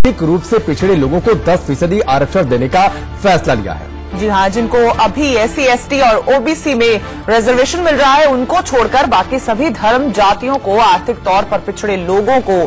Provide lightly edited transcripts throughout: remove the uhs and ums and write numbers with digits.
आर्थिक रूप से पिछड़े लोगों को 10% आरक्षण देने का फैसला लिया है। जी हाँ, जिनको अभी SC, ST और OBC में रिजर्वेशन मिल रहा है, उनको छोड़कर बाकी सभी धर्म जातियों को, आर्थिक तौर पर पिछड़े लोगों को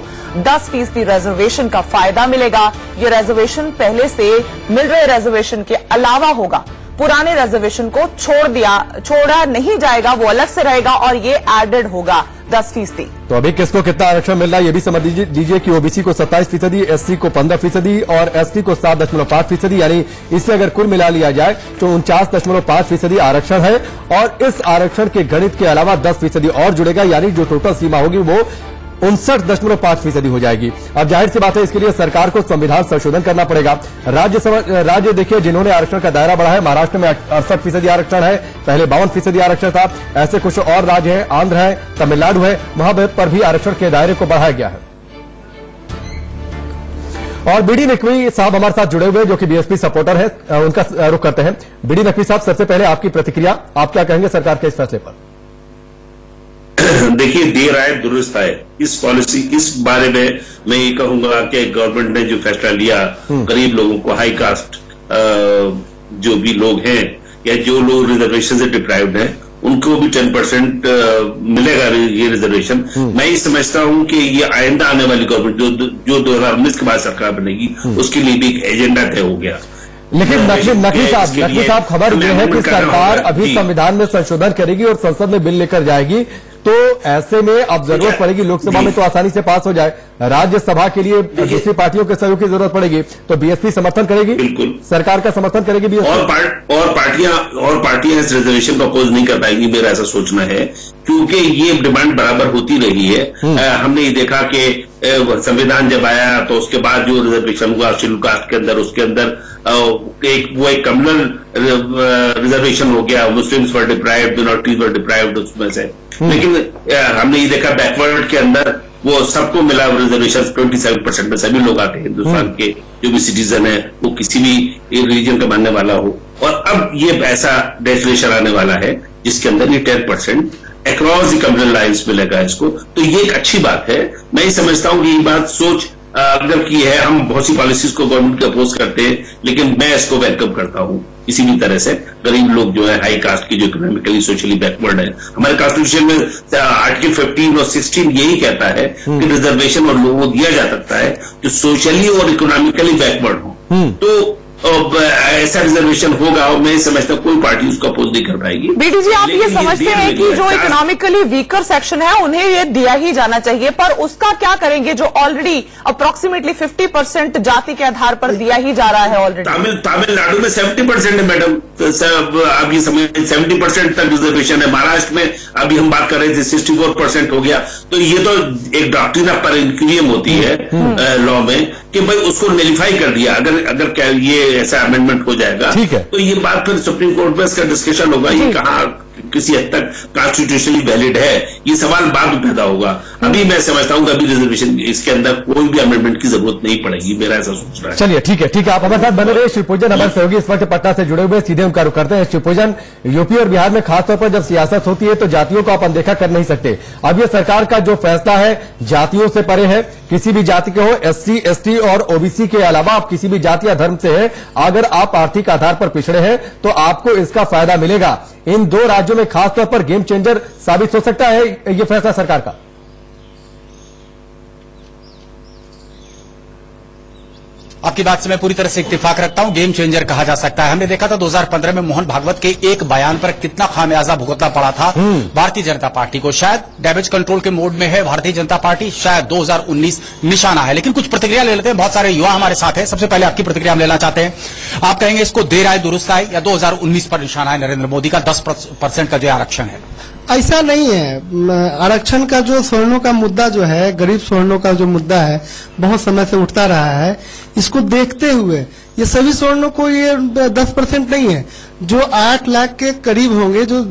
10% रिजर्वेशन का फायदा मिलेगा। ये रिजर्वेशन पहले से मिल रहे रिजर्वेशन के अलावा होगा। पुराने रिजर्वेशन को छोड़ा नहीं जाएगा, वो अलग से रहेगा और ये एडेड होगा 10%। तो अभी किसको कितना आरक्षण मिल रहा है ये भी समझ लीजिए कि OBC को 27%, SC को 15% और ST को 7.5%, यानी इसे अगर कुल मिला लिया जाए तो 49.5% आरक्षण है। और इस आरक्षण के गणित के अलावा 10% और जुड़ेगा, यानी जो टोटल सीमा होगी वो 59.5% हो जाएगी। अब जाहिर सी बात है, इसके लिए सरकार को संविधान संशोधन करना पड़ेगा। राज्य देखिए जिन्होंने आरक्षण का दायरा बढ़ाया, महाराष्ट्र में 68% आरक्षण है, पहले 52% आरक्षण था। ऐसे कुछ और राज्य हैं, आंध्र है, तमिलनाडु है, वहां पर भी आरक्षण के दायरे को बढ़ाया गया है। और बीडी नकवी साहब हमारे साथ जुड़े हुए जो कि BSP सपोर्टर है, उनका रुख करते हैं। बीडी नकवी साहब, सबसे पहले आपकी प्रतिक्रिया, आप क्या कहेंगे सरकार के इस फैसले पर? देखिए, देर आए दुरुस्त आए। इस पॉलिसी, इस बारे में मैं ये कहूंगा कि गवर्नमेंट ने जो फैसला लिया, गरीब लोगों को, हाई कास्ट जो भी लोग हैं या जो लोग रिजर्वेशन से डिप्राइव्ड हैं, उनको भी 10% मिलेगा ये रिजर्वेशन। मैं ये समझता हूं कि ये आइंदा आने वाली गवर्नमेंट जो 2019 के बाद सरकार बनेगी, उसके लिए भी एक एजेंडा तय हो गया। लेकिन नकवी साहब, खबर यह है कि सरकार अभी संविधान में संशोधन करेगी और संसद में बिल लेकर जाएगी, तो ऐसे में अब जरूरत पड़ेगी, लोकसभा में तो आसानी से पास हो जाए, राज्यसभा के लिए दूसरी पार्टियों के सहयोग की जरूरत पड़ेगी, तो BSP समर्थन करेगी, बिल्कुल सरकार का समर्थन करेगी BSP। और पार्टियां इस रिजर्वेशन को अपोज नहीं कर पाएंगी, मेरा ऐसा सोचना है, क्योंकि ये डिमांड बराबर होती रही है। हमने ये देखा कि संविधान जब आया तो उसके बाद जो रिजर्वेशन हुआ शेड्यूल कास्ट के अंदर, उसके अंदर एक कम्युनल रिजर्वेशन हो गया, Muslims were deprived, minorities were deprived उसमें से। लेकिन हमने ये देखा बैकवर्ड के अंदर वो सबको मिला रिजर्वेशन 27% में, सभी लोग आते हैं हिंदुस्तान के, जो भी सिटीजन है, वो किसी भी रिलीजन का मानने वाला हो। और अब ये ऐसा डेफिनेशन आने वाला है जिसके अंदर ये 10% अक्रॉस द कम्युनल लाइन्स मिलेगा इसको, तो ये एक अच्छी बात है। मैं ये समझता हूं कि ये बात सोच अगर की है, हम बहुत सी पॉलिसीज को गवर्नमेंट के अपोज करते हैं, लेकिन मैं इसको वेलकम करता हूं किसी भी तरह से। गरीब लोग जो है, हाई कास्ट की, जो इकोनॉमिकली सोशली बैकवर्ड है, हमारे कॉन्स्टिट्यूशन में आर्टिकल 15 और 16 यही कहता है कि रिजर्वेशन और लोगों को दिया जा सकता है जो सोशली और इकोनॉमिकली बैकवर्ड हो। तो ऐसा रिजर्वेशन होगा और मैं समझता हूं कोई पार्टी उसको अपोज नहीं कर पाएगी। बीडी जी, आप ये समझते हैं कि जो इकोनॉमिकली वीकर सेक्शन है उन्हें ये दिया ही जाना चाहिए, पर उसका क्या करेंगे जो ऑलरेडी अप्रोक्सीमेटली 50% जाति के आधार पर दिया ही जा रहा है ऑलरेडी? तमिलनाडु में 70% है मैडम, अब ये समझ 70% तक रिजर्वेशन है। महाराष्ट्र में अभी हम बात कर रहे थे 64% हो गया। तो ये तो एक डॉक्ट्रिन ऑफ पर इंक्रीम होती है लॉ में कि भाई उसको नलिफाई कर दिया। अगर क्या ये ऐसा अमेंडमेंट हो जाएगा, ठीक है, तो ये बात फिर सुप्रीम कोर्ट में इसका डिस्कशन होगा, ये कहाँ किसी हद तक कॉन्स्टिट्यूशनली वैलिड है, ये सवाल बाद में पैदा होगा। अभी मैं समझता हूं कि अभी रिजर्वेशन इसके अंदर कोई भी अमेंडमेंट की जरूरत नहीं पड़ेगी, मेरा ऐसा सोचना है। चलिए ठीक है, आप हमारे साथ बने रहे। शिवपूजन हमारे सहयोगी इस वक्त पटना से जुड़े हुए, सीधे उनका रुख करते हैं। शिवपूजन, यूपी और बिहार में खासतौर पर जब सियासत होती है तो जातियों को आप अनदेखा कर नहीं सकते। अब ये सरकार का जो फैसला है जातियों से परे है, किसी भी जाति के हो, SC, ST और OBC के अलावा आप किसी भी जाति या धर्म से है, अगर आप आर्थिक आधार पर पिछड़े हैं तो आपको इसका फायदा मिलेगा। इन दो राज्यों में खासतौर पर गेम चेंजर साबित हो सकता है ये फैसला सरकार का। आपकी बात से मैं पूरी तरह से इत्तेफाक रखता हूं, गेम चेंजर कहा जा सकता है। हमने देखा था 2015 में मोहन भागवत के एक बयान पर कितना खामियाजा भुगतना पड़ा था भारतीय जनता पार्टी को। शायद डैमेज कंट्रोल के मोड में है भारतीय जनता पार्टी, शायद 2019 निशाना है। लेकिन कुछ प्रतिक्रिया ले लेते हैं, बहुत सारे युवा हमारे साथ हैं। सबसे पहले आपकी प्रतिक्रिया हम लेना चाहते हैं। आप कहेंगे इसको देर आए दुरुस्त आए या 2019 पर निशाना है नरेंद्र मोदी का 10% का जो आरक्षण है? ऐसा नहीं है। आरक्षण का जो स्वर्णों का मुद्दा जो है, गरीब स्वर्णों का जो मुद्दा है, बहुत समय से उठता रहा है। इसको देखते हुए ये सभी स्वर्णों को ये 10% नहीं है, जो 8 लाख के करीब होंगे, जो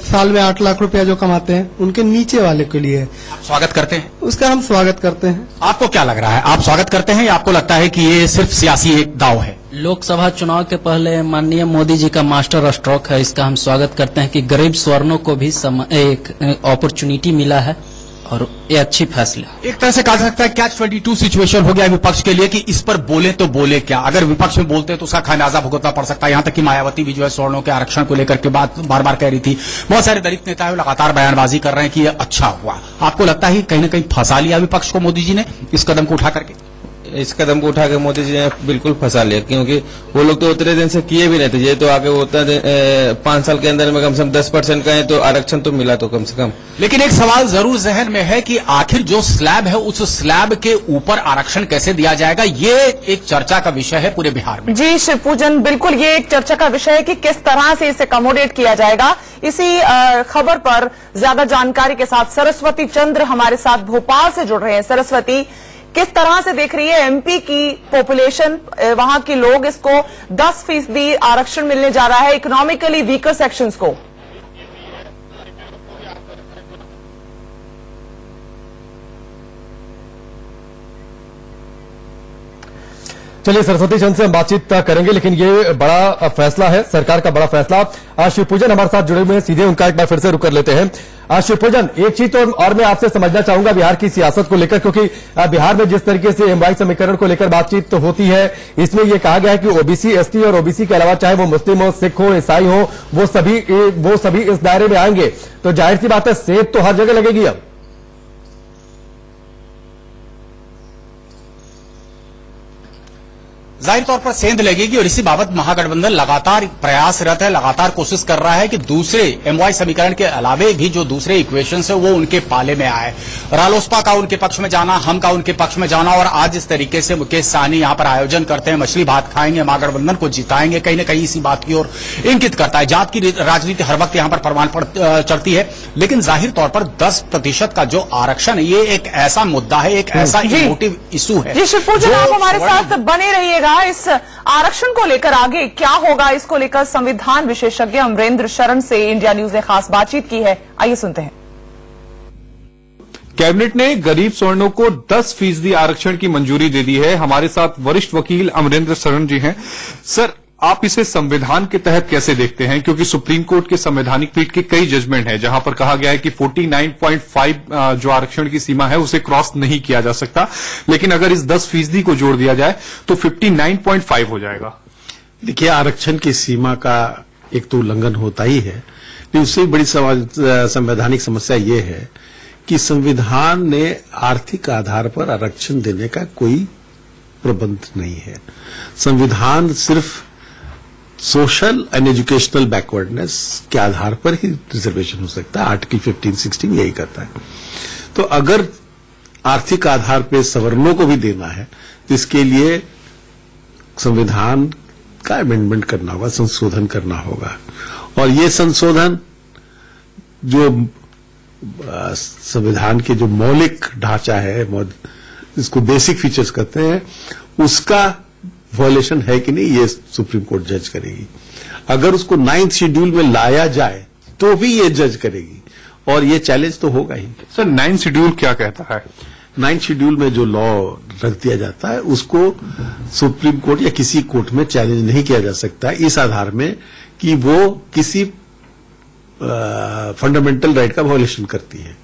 साल में 8 लाख रुपया जो कमाते हैं, उनके नीचे वाले के लिए आप स्वागत करते हैं? उसका हम स्वागत करते हैं। आपको क्या लग रहा है, आप स्वागत करते हैं या आपको लगता है कि ये सिर्फ सियासी एक दाव है? लोकसभा चुनाव के पहले माननीय मोदी जी का मास्टर स्ट्रोक है, इसका हम स्वागत करते हैं कि गरीब स्वर्णों को भी एक अपॉर्चुनिटी मिला है और ये अच्छी फैसला। एक तरह से कहा सकता है कैच 22 सिचुएशन हो गया विपक्ष के लिए कि इस पर बोले तो बोले क्या। अगर विपक्ष में बोलते तो उसका खामियाजा भुगतना पड़ सकता है। यहां तक कि मायावती भी जो है सवर्णों के आरक्षण को लेकर के बात बार बार कह रही थी। बहुत सारे दलित नेता लगातार बयानबाजी कर रहे हैं कि यह अच्छा हुआ। आपको लगता है कि कहीं ना कहीं फंसा लिया विपक्ष को मोदी जी ने इस कदम को उठा करके? इस कदम को उठाकर मोदी जी ने बिल्कुल फंसा लिया, क्योंकि वो लोग तो उतने दिन से किए भी नहीं थे। ये तो आगे होता 5 साल के अंदर में कम से कम 10% का है तो आरक्षण तो मिला तो कम से कम। लेकिन एक सवाल जरूर जहन में है कि आखिर जो स्लैब है उस स्लैब के ऊपर आरक्षण कैसे दिया जाएगा, ये एक चर्चा का विषय है पूरे बिहार में। जी शिवपूजन, बिल्कुल ये एक चर्चा का विषय है कि किस तरह से इसे अकोमोडेट किया जाएगा। इसी खबर पर ज्यादा जानकारी के साथ सरस्वती चंद्र हमारे साथ भोपाल से जुड़ रहे हैं। सरस्वती, किस तरह से देख रही है एमपी की पॉपुलेशन, वहां के लोग इसको 10% आरक्षण मिलने जा रहा है इकोनॉमिकली वीकर सेक्शंस को? चलिए सरस्वती चंद से हम बातचीत करेंगे, लेकिन ये बड़ा फैसला है, सरकार का बड़ा फैसला। शिवपूजन हमारे साथ जुड़े हुए हैं, सीधे उनका एक बार फिर से रुक कर लेते हैं। शिवपूजन, एक चीज तो और मैं आपसे समझना चाहूंगा बिहार की सियासत को लेकर, क्योंकि बिहार में जिस तरीके से एमवाई समीकरण को लेकर बातचीत तो होती है, इसमें यह कहा गया है कि ओबीसी, एसटी और ओबीसी के अलावा चाहे वो मुस्लिम हो, सिख हो, ईसाई हो, वो सभी इस दायरे में आएंगे। तो जाहिर सी बात है सेब तो हर जगह लगेगी। अब जाहिर तौर पर सेंध लगेगी और इसी बाबत महागठबंधन लगातार प्रयासरत है, लगातार कोशिश कर रहा है कि दूसरे एमवाई समीकरण के अलावे भी जो दूसरे इक्वेशन है वो उनके पाले में आए। रालोसपा का उनके पक्ष में जाना, हम का उनके पक्ष में जाना, और आज इस तरीके से मुकेश सहनी यहां पर आयोजन करते हैं, मछली भात खाएंगे, महागठबंधन को जिताएंगे, कहीं ना कहीं इसी बात की ओर इंगित करता है। जात की राजनीति हर वक्त यहां पर परवान चढ़ती है, लेकिन जाहिर तौर पर 10% का जो आरक्षण है ये एक ऐसा मुद्दा है, एक ऐसा इमोटिव इशू है। जी शिवपूजन, आप हमारे साथ बने रहिएगा। इस आरक्षण को लेकर आगे क्या होगा, इसको लेकर संविधान विशेषज्ञ अमरेंद्र शरण से इंडिया न्यूज ने खास बातचीत की है, आइए सुनते हैं। कैबिनेट ने गरीब सवर्णों को 10% आरक्षण की मंजूरी दे दी है। हमारे साथ वरिष्ठ वकील अमरेंद्र शरण जी हैं। सर, आप इसे संविधान के तहत कैसे देखते हैं, क्योंकि सुप्रीम कोर्ट के संवैधानिक पीठ के कई जजमेंट हैं जहां पर कहा गया है कि 49.5 जो आरक्षण की सीमा है उसे क्रॉस नहीं किया जा सकता, लेकिन अगर इस 10% को जोड़ दिया जाए तो 59.5 हो जाएगा। देखिए, आरक्षण की सीमा का एक तो उल्लंघन होता ही है, लेकिन उससे बड़ी संवैधानिक समस्या ये है कि संविधान ने आर्थिक आधार पर आरक्षण देने का कोई प्रबंध नहीं है। संविधान सिर्फ सोशल एंड एजुकेशनल बैकवर्डनेस के आधार पर ही रिजर्वेशन हो सकता है। आर्टिकल 15-16 यही कहता है। तो अगर आर्थिक आधार पर सवर्णों को भी देना है तो इसके लिए संविधान का अमेंडमेंट करना होगा, संशोधन करना होगा, और ये संशोधन जो संविधान के जो मौलिक ढांचा है, इसको बेसिक फीचर्स कहते हैं, उसका वायलेशन है कि नहीं ये सुप्रीम कोर्ट जज करेगी। अगर उसको 9th शेड्यूल में लाया जाए तो भी ये जज करेगी, और ये चैलेंज तो होगा ही। सर, 9th शेड्यूल क्या कहता है? 9th शेड्यूल में जो लॉ रख दिया जाता है उसको सुप्रीम कोर्ट या किसी कोर्ट में चैलेंज नहीं किया जा सकता इस आधार में कि वो किसी फंडामेंटल राइट का वायलेशन करती है,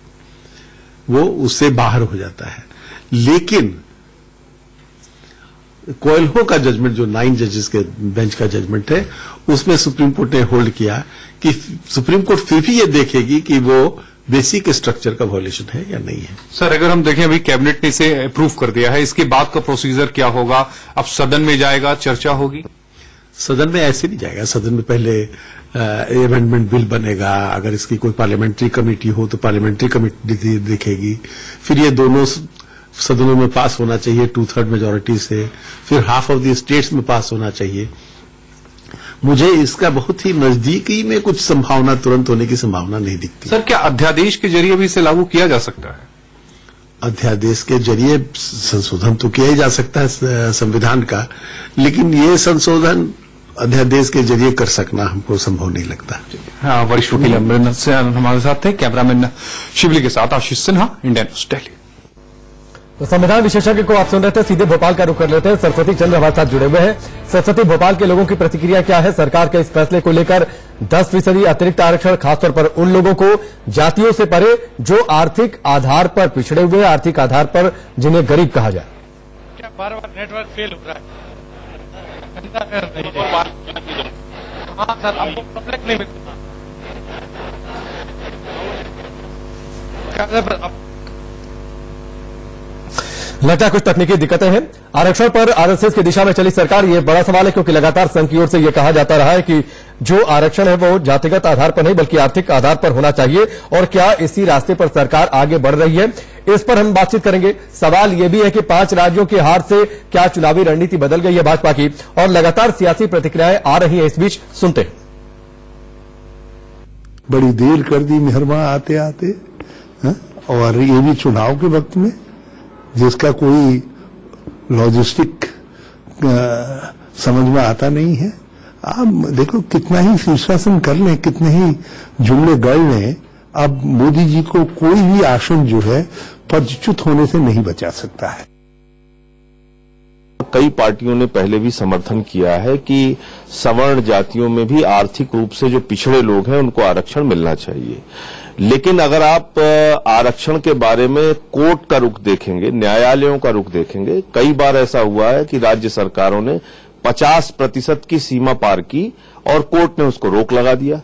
वो उससे बाहर हो जाता है। लेकिन कोयलहो का जजमेंट जो 9 जजेस के बेंच का जजमेंट है, उसमें सुप्रीम कोर्ट ने होल्ड किया कि सुप्रीम कोर्ट फिर भी ये देखेगी कि वो बेसिक स्ट्रक्चर का वायलेशन है या नहीं है। सर, अगर हम देखें अभी कैबिनेट ने इसे अप्रूव कर दिया है, इसके बाद का प्रोसीजर क्या होगा? अब सदन में जाएगा, चर्चा होगी? सदन में ऐसे नहीं जाएगा। सदन में पहले अमेंडमेंट बिल बनेगा, अगर इसकी कोई पार्लियामेंट्री कमेटी हो तो पार्लियामेंट्री कमेटी देखेगी, फिर ये दोनों सदनों में पास होना चाहिए 2/3 मेजोरिटी से, फिर हाफ ऑफ द स्टेट्स में पास होना चाहिए। मुझे इसका बहुत ही नजदीकी में कुछ संभावना, तुरंत होने की संभावना नहीं दिखती। सर, क्या अध्यादेश के जरिए भी इसे लागू किया जा सकता है? अध्यादेश के जरिए संशोधन तो किया ही जा सकता है संविधान का, लेकिन ये संशोधन अध्यादेश के जरिए कर सकना हमको संभव नहीं लगता। हाँ, वरिष्ठ वकील अमरेंद्र से हमारे साथ थे। कैमरामैन शिवली के साथ आशीष सिन्हा, इंडिया न्यूज दिल्ली। तो संविधान विशेषज्ञ को आप सुन रहे थे, सीधे भोपाल का रुख कर लेते हैं। सरस्वती चंद्र हमारे साथ जुड़े हुए हैं। सरस्वती, भोपाल के लोगों की प्रतिक्रिया क्या है सरकार के इस फैसले को लेकर? 10% अतिरिक्त आरक्षण, खासतौर पर उन लोगों को जातियों से परे जो आर्थिक आधार पर पिछड़े हुए, आर्थिक आधार पर जिन्हें गरीब कहा जाए। क्या बार-बार नेटवर्क फेल हो रहा है? हाँ सर, आपको प्रॉब्लम नहीं मिलता। लगता है कुछ तकनीकी दिक्कतें हैं। आरक्षण पर आरएसएस की दिशा में चली सरकार, ये बड़ा सवाल है, क्योंकि लगातार संघ की ओर से यह कहा जाता रहा है कि जो आरक्षण है वो जातिगत आधार पर नहीं बल्कि आर्थिक आधार पर होना चाहिए। और क्या इसी रास्ते पर सरकार आगे बढ़ रही है, इस पर हम बातचीत करेंगे। सवाल यह भी है कि 5 राज्यों की हार से क्या चुनावी रणनीति बदल गई है भाजपा की, और लगातार सियासी प्रतिक्रियाएं आ रही है। इस बीच सुनते हैं। बड़ी देर कर दी मेहरमा आते आते, और ये भी चुनाव के वक्त में, जिसका कोई लॉजिस्टिक समझ में आता नहीं है। आप देखो, कितना ही शीर्षासन कर लें, कितने ही जुमले गढ़ लें, अब मोदी जी को कोई भी आसन जो है पदच्युत होने से नहीं बचा सकता है। कई पार्टियों ने पहले भी समर्थन किया है कि सवर्ण जातियों में भी आर्थिक रूप से जो पिछड़े लोग हैं उनको आरक्षण मिलना चाहिए। लेकिन अगर आप आरक्षण के बारे में कोर्ट का रुख देखेंगे, न्यायालयों का रुख देखेंगे, कई बार ऐसा हुआ है कि राज्य सरकारों ने 50% की सीमा पार की और कोर्ट ने उसको रोक लगा दिया।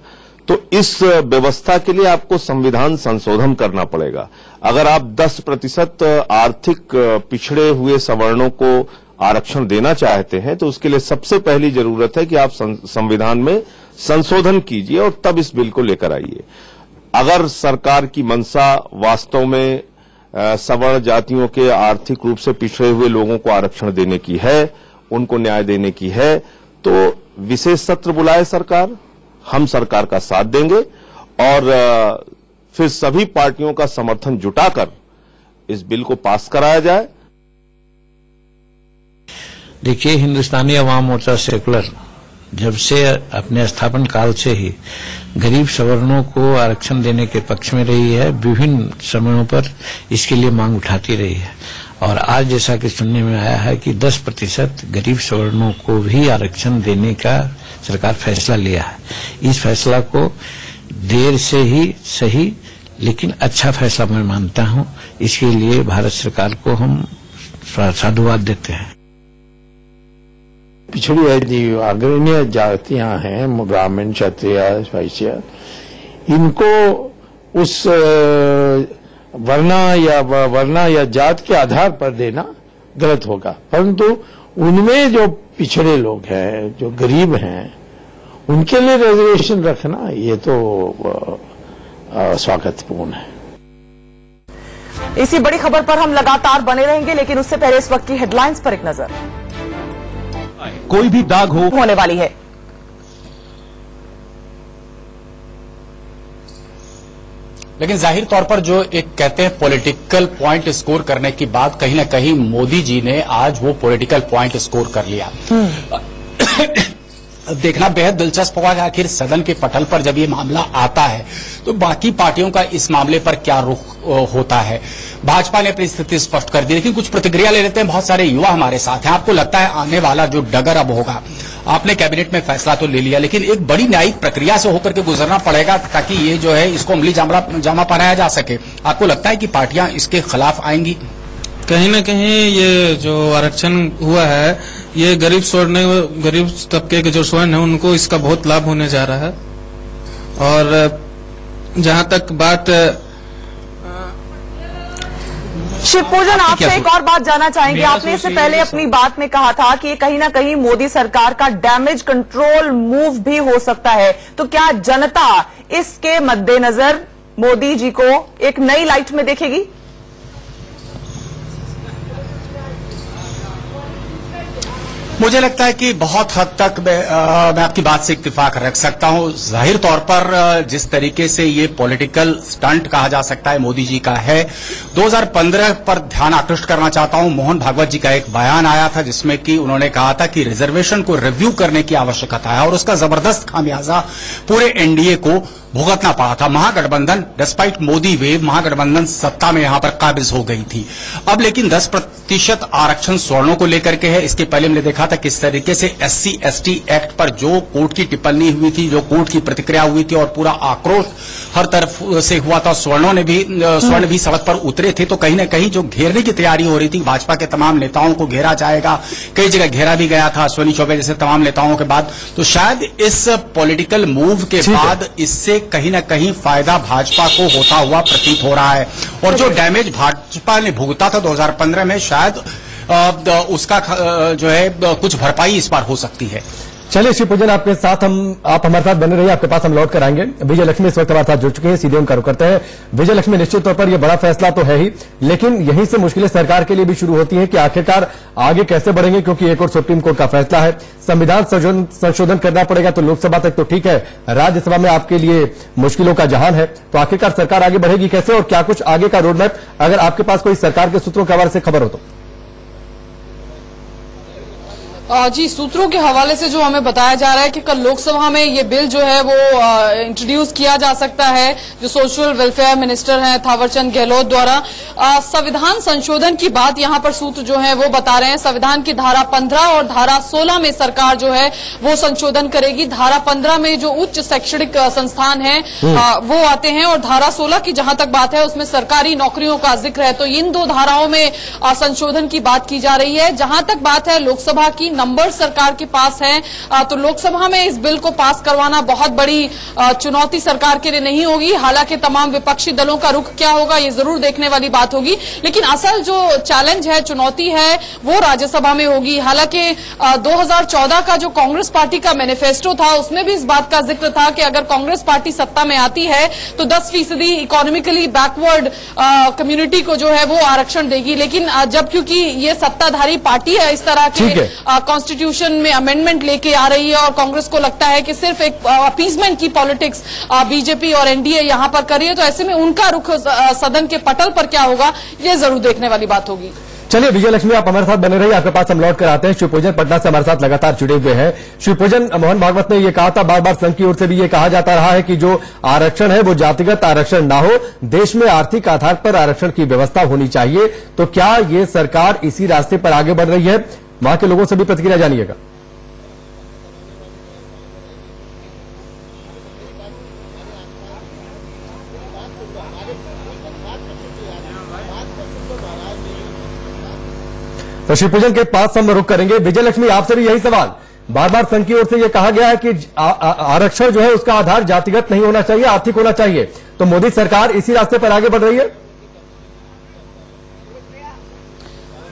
तो इस व्यवस्था के लिए आपको संविधान संशोधन करना पड़ेगा। अगर आप 10% आर्थिक पिछड़े हुए सवर्णों को आरक्षण देना चाहते हैं तो उसके लिए सबसे पहली जरूरत है कि आप संविधान में संशोधन कीजिए और तब इस बिल को लेकर आइए। अगर सरकार की मंशा वास्तव में सवर्ण जातियों के आर्थिक रूप से पिछड़े हुए लोगों को आरक्षण देने की है, उनको न्याय देने की है, तो विशेष सत्र बुलाए सरकार, हम सरकार का साथ देंगे और फिर सभी पार्टियों का समर्थन जुटाकर इस बिल को पास कराया जाए। देखिए, हिंदुस्तानी अवाम मोर्चा सेकुलर जब से अपने स्थापन काल से ही गरीब सवर्णों को आरक्षण देने के पक्ष में रही है, विभिन्न समयों पर इसके लिए मांग उठाती रही है। और आज जैसा कि सुनने में आया है कि 10% गरीब सवर्णों को भी आरक्षण देने का सरकार फैसला लिया है। इस फैसला को देर से ही सही लेकिन अच्छा फैसला मैं मानता हूं। इसके लिए भारत सरकार को हम साधुवाद देते हैं। पिछड़ी जो अग्रणी जातियां हैं, ब्राह्मण, क्षत्रिय, वैश्य, इनको उस वर्णा या जात के आधार पर देना गलत होगा। परंतु उनमें जो पिछड़े लोग हैं, जो गरीब हैं, उनके लिए रिजर्वेशन रखना ये तो स्वागतपूर्ण है। इसी बड़ी खबर पर हम लगातार बने रहेंगे, लेकिन उससे पहले इस वक्त की हेडलाइंस पर एक नजर। कोई भी दाग होने वाली है। लेकिन जाहिर तौर पर जो एक कहते हैं पॉलिटिकल पॉइंट स्कोर करने की बात, कहीं ना कहीं मोदी जी ने आज वो पॉलिटिकल पॉइंट स्कोर कर लिया। देखना बेहद दिलचस्प होगा कि आखिर सदन के पटल पर जब ये मामला आता है तो बाकी पार्टियों का इस मामले पर क्या रुख होता है। भाजपा ने अपनी स्थिति स्पष्ट कर दी, लेकिन कुछ प्रतिक्रिया ले लेते हैं। बहुत सारे युवा हमारे साथ हैं। आपको लगता है आने वाला जो डगर अब होगा, आपने कैबिनेट में फैसला तो ले लिया, लेकिन एक बड़ी न्यायिक प्रक्रिया से होकर के गुजरना पड़ेगा ताकि ये जो है इसको अमली जामा पहनाया जा सके। आपको लगता है कि पार्टियां इसके खिलाफ आएंगी? कहीं ना कहीं ये जो आरक्षण हुआ है, ये गरीब तबके के जो स्वर्ण है उनको इसका बहुत लाभ होने जा रहा है। और जहां तक बात शिवपूजन, आपसे एक और बात जानना चाहेंगे। आपने इससे पहले अपनी बात में कहा था कि कहीं ना कहीं मोदी सरकार का डैमेज कंट्रोल मूव भी हो सकता है, तो क्या जनता इसके मद्देनजर मोदी जी को एक नई लाइट में देखेगी? मुझे लगता है कि बहुत हद तक मैं आपकी बात से इत्तेफाक रख सकता हूं। जाहिर तौर पर जिस तरीके से ये पॉलिटिकल स्टंट कहा जा सकता है मोदी जी का है, 2015 पर ध्यान आकृष्ट करना चाहता हूं। मोहन भागवत जी का एक बयान आया था जिसमें कि उन्होंने कहा था कि रिजर्वेशन को रिव्यू करने की आवश्यकता है और उसका जबरदस्त खामियाजा पूरे एनडीए को भुगतना पड़ा था। महागठबंधन डिस्पाइट मोदी वेव, महागठबंधन सत्ता में यहां पर काबिज हो गई थी। अब लेकिन 10% आरक्षण सवर्णों को लेकर के है। इसके पहले हमने देखा था किस तरीके से SC/ST एक्ट पर जो कोर्ट की टिप्पणी हुई थी, जो कोर्ट की प्रतिक्रिया हुई थी और पूरा आक्रोश हर तरफ से हुआ था। स्वर्ण भी सड़क पर उतरे थे। तो कहीं न कहीं जो घेरने की तैयारी हो रही थी, भाजपा के तमाम नेताओं को घेरा जाएगा, कई जगह घेरा भी गया था अश्विनी चौबे जैसे तमाम नेताओं के बाद। तो शायद इस पॉलिटिकल मूव के बाद इससे कहीं न कहीं फायदा भाजपा को होता हुआ प्रतीत हो रहा है और जो डैमेज भाजपा ने भुगता था 2015 में, शायद उसका जो है कुछ भरपाई इस बार हो सकती है। चलिए शिवपूजन, आपके साथ आप हमारे साथ बने रहिए, आपके पास हम लौट कर आएंगे। विजय लक्ष्मी इस वक्त हमारे साथ जुड़ चुके हैं, सीधे उनका रुख करते हैं। विजय लक्ष्मी, निश्चित तौर पर यह बड़ा फैसला तो है ही, लेकिन यहीं से मुश्किलें सरकार के लिए भी शुरू होती हैं कि आखिरकार आगे कैसे बढ़ेंगे, क्योंकि एक और सुप्रीम कोर्ट का फैसला है, संविधान संशोधन करना पड़ेगा। तो लोकसभा तक तो ठीक है, राज्यसभा में आपके लिए मुश्किलों का जहान है। तो आखिरकार सरकार आगे बढ़ेगी कैसे और क्या कुछ आगे का रोडमैप, अगर आपके पास कोई सरकार के सूत्रों के हवाले से खबर हो तो? जी, सूत्रों के हवाले से जो हमें बताया जा रहा है कि कल लोकसभा में ये बिल जो है वो इंट्रोड्यूस किया जा सकता है, जो सोशल वेलफेयर मिनिस्टर हैं थावरचंद गहलोत द्वारा। संविधान संशोधन की बात यहाँ पर सूत्र जो है वो बता रहे हैं। संविधान की धारा 15 और धारा 16 में सरकार जो है वो संशोधन करेगी। धारा 15 में जो उच्च शैक्षणिक संस्थान है वो आते हैं और धारा 16 की जहां तक बात है उसमें सरकारी नौकरियों का जिक्र है। तो इन दो धाराओं में संशोधन की बात की जा रही है। जहां तक बात है लोकसभा की, नंबर सरकार के पास है, तो लोकसभा में इस बिल को पास करवाना बहुत बड़ी चुनौती सरकार के लिए नहीं होगी। हालांकि तमाम विपक्षी दलों का रुख क्या होगा ये जरूर देखने वाली बात होगी, लेकिन असल जो चैलेंज है, चुनौती है, वो राज्यसभा में होगी। हालांकि 2014 का जो कांग्रेस पार्टी का मैनिफेस्टो था उसमें भी इस बात का जिक्र था कि अगर कांग्रेस पार्टी सत्ता में आती है तो 10% इकोनॉमिकली बैकवर्ड कम्युनिटी को जो है वो आरक्षण देगी। लेकिन जब क्योंकि ये सत्ताधारी पार्टी है, इस तरह के कॉन्स्टिट्यूशन में अमेंडमेंट लेके आ रही है और कांग्रेस को लगता है कि सिर्फ एक अपीजमेंट की पॉलिटिक्स बीजेपी और एनडीए यहां पर कर रही है, तो ऐसे में उनका रुख सदन के पटल पर क्या होगा ये जरूर देखने वाली बात होगी। चलिए विजय लक्ष्मी, आप हमारे साथ बने रहिए, आपके पास हम लौट कर आते हैं। शिवपूजन पटना से हमारे साथ लगातार जुड़े हुए हैं। शिवपूजन, मोहन भागवत ने यह कहा था, बार बार संघ की ओर से भी यह कहा जाता रहा है कि जो आरक्षण है वो जातिगत आरक्षण ना हो, देश में आर्थिक आधार पर आरक्षण की व्यवस्था होनी चाहिए। तो क्या ये सरकार इसी रास्ते पर आगे बढ़ रही है? वहां के लोगों से भी प्रतिक्रिया जानिएगा। तो शिवपूजन के पास हम रुख करेंगे। विजय लक्ष्मी, आपसे भी यही सवाल, बार बार संघ की ओर से यह कहा गया है कि आरक्षण जो है उसका आधार जातिगत नहीं होना चाहिए, आर्थिक होना चाहिए। तो मोदी सरकार इसी रास्ते पर आगे बढ़ रही है?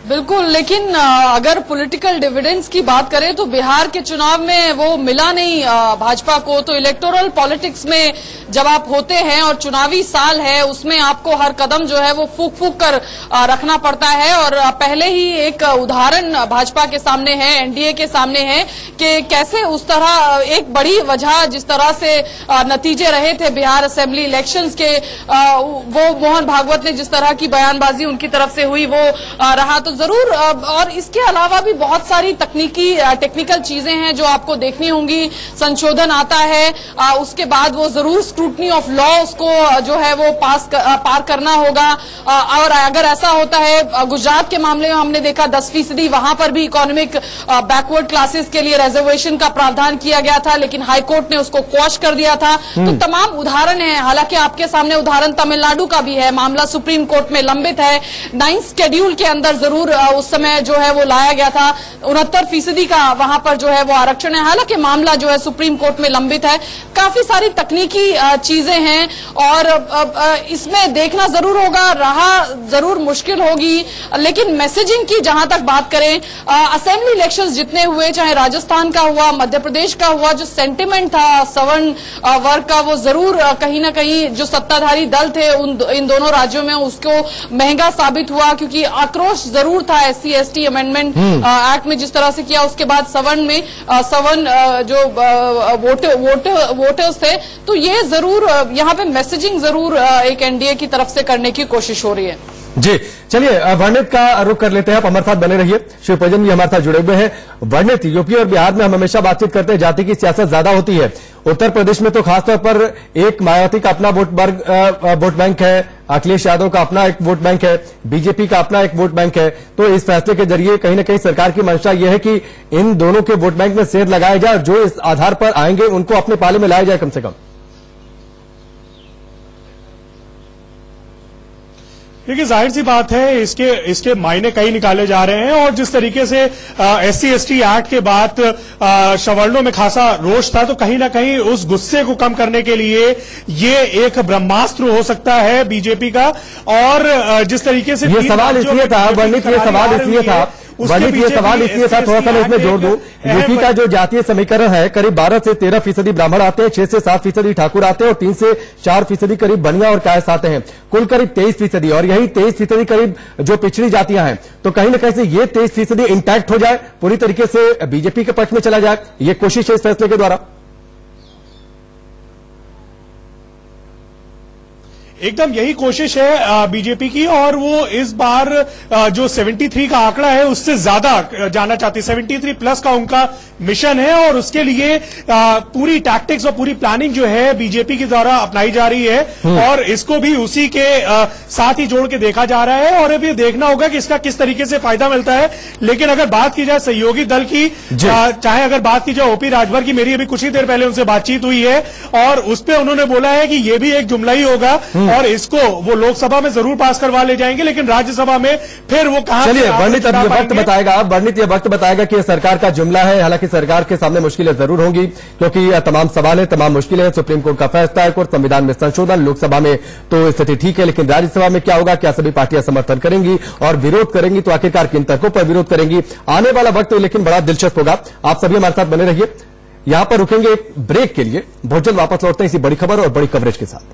बिल्कुल, लेकिन अगर पॉलिटिकल डिविडेंड्स की बात करें तो बिहार के चुनाव में वो मिला नहीं भाजपा को। तो इलेक्टोरल पॉलिटिक्स में जब आप होते हैं और चुनावी साल है उसमें आपको हर कदम जो है वो फूक फूक कर रखना पड़ता है। और पहले ही एक उदाहरण भाजपा के सामने है, एनडीए के सामने है कि कैसे उस तरह एक बड़ी वजह जिस तरह से नतीजे रहे थे बिहार असेंबली इलेक्शंस के, वो मोहन भागवत ने जिस तरह की बयानबाजी उनकी तरफ से हुई वो रहा। तो जरूर, और इसके अलावा भी बहुत सारी टेक्निकल चीजें हैं जो आपको देखनी होंगी। संशोधन आता है, उसके बाद वो जरूर स्क्रूटनी ऑफ लॉ उसको जो है वो पार करना होगा। और अगर ऐसा होता है, गुजरात के मामले में हमने देखा 10%, वहां पर भी इकोनॉमिक बैकवर्ड क्लासेस के लिए रिजर्वेशन का प्रावधान किया गया था, लेकिन हाईकोर्ट ने उसको क्वॉश कर दिया था। तो तमाम उदाहरण है। हालांकि आपके सामने उदाहरण तमिलनाडु का भी है, मामला सुप्रीम कोर्ट में लंबित है। 9th शेड्यूल के अंदर जरूर उस समय जो है वो लाया गया था, 69% का वहां पर जो है वो आरक्षण है। हालांकि मामला जो है सुप्रीम कोर्ट में लंबित है। काफी सारी तकनीकी चीजें हैं और इसमें देखना जरूर होगा, राह जरूर मुश्किल होगी। लेकिन मैसेजिंग की जहां तक बात करें, असेंबली इलेक्शंस जितने हुए, चाहे राजस्थान का हुआ, मध्य प्रदेश का हुआ, जो सेंटिमेंट था सवर्ण वर्ग का, वो जरूर कहीं ना कहीं जो सत्ताधारी दल थे इन दोनों राज्यों में उसको महंगा साबित हुआ, क्योंकि आक्रोश जरूर जरूर था SC/ST अमेंडमेंट एक्ट में जिस तरह से किया, उसके बाद सवर्ण में सवर्ण जो वोटर्स थे, तो ये जरूर यहाँ पे मैसेजिंग जरूर एक NDA की तरफ से करने की कोशिश हो रही है। जी चलिए, वर्णित का रुख कर लेते हैं। आप हमारे साथ बने रहिए। शिवप्रजन भी हमारे साथ जुड़े हुए हैं। वर्णित, यूपी और बिहार में हम हमेशा बातचीत करते हैं, जाति की सियासत ज्यादा होती है। उत्तर प्रदेश में तो खासतौर पर एक मायावती का अपना वोट बैंक है, अखिलेश यादव का अपना एक वोट बैंक है, बीजेपी का अपना एक वोट बैंक है। तो इस फैसले के जरिए कहीं न कहीं सरकार की मंशा यह है कि इन दोनों के वोट बैंक में सेध लगाया जाए, जो इस आधार पर आएंगे उनको अपने पाले में लाया जाए कम से कम। देखिए, जाहिर सी बात है, इसके मायने कई निकाले जा रहे हैं। और जिस तरीके से SC/ST एक्ट के बाद सवर्णों में खासा रोष था, तो कहीं ना कहीं उस गुस्से को कम करने के लिए ये एक ब्रह्मास्त्र हो सकता है बीजेपी का। और जिस तरीके से ये सवाल इसलिए था वर्णित, ये सवाल इसलिए था थोड़ा सा मैं इसमें जोड़ दूं। यूपी का जो जातीय समीकरण है, करीब 12 से 13% ब्राह्मण आते हैं, 6 से 7% ठाकुर आते हैं और 3 से 4% करीब बनिया और कायस्थ आते हैं, कुल करीब 23%। और यही 23% करीब जो पिछड़ी जातियां हैं। तो कहीं ना कहीं से ये 23% इंटैक्ट हो जाए, पूरी तरीके से बीजेपी के पक्ष में चला जाए, ये कोशिश है इस फैसले के द्वारा। एकदम यही कोशिश है बीजेपी की। और वो इस बार जो 73 का आंकड़ा है उससे ज्यादा जाना चाहती है। 73 प्लस का उनका मिशन है और उसके लिए पूरी टैक्टिक्स और पूरी प्लानिंग जो है बीजेपी के द्वारा अपनाई जा रही है। और इसको भी उसी के साथ ही जोड़ के देखा जा रहा है। और अब ये देखना होगा कि इसका किस तरीके से फायदा मिलता है। लेकिन अगर बात की जाए सहयोगी दल की, चाहे अगर बात की जाए OP राजभर की, मेरी अभी कुछ ही देर पहले उनसे बातचीत हुई है और उस पर उन्होंने बोला है कि ये भी एक जुमला ही होगा और इसको वो लोकसभा में जरूर पास करवा ले जाएंगे, लेकिन राज्यसभा में फिर वो कहां। चलिए, वर्णित अब ये वक्त बताएगा कि सरकार का जुमला है। हालांकि सरकार के सामने मुश्किलें जरूर होंगी, क्योंकि तमाम सवाल है, तमाम मुश्किलें, सुप्रीम कोर्ट का फैसला है, कोर्ट संविधान में संशोधन, लोकसभा में तो स्थिति ठीक है, लेकिन राज्यसभा में क्या होगा, क्या सभी पार्टियां समर्थन करेंगी और विरोध करेंगी, तो आखिरकार किन तर्कों पर विरोध करेंगी, आने वाला वक्त लेकिन बड़ा दिलचस्प होगा। आप सभी हमारे साथ बने रहिए। यहां पर रुकेंगे एक ब्रेक के लिए, बहुत जल्द वापस लौटते हैं इसी बड़ी खबर और बड़ी कवरेज के साथ।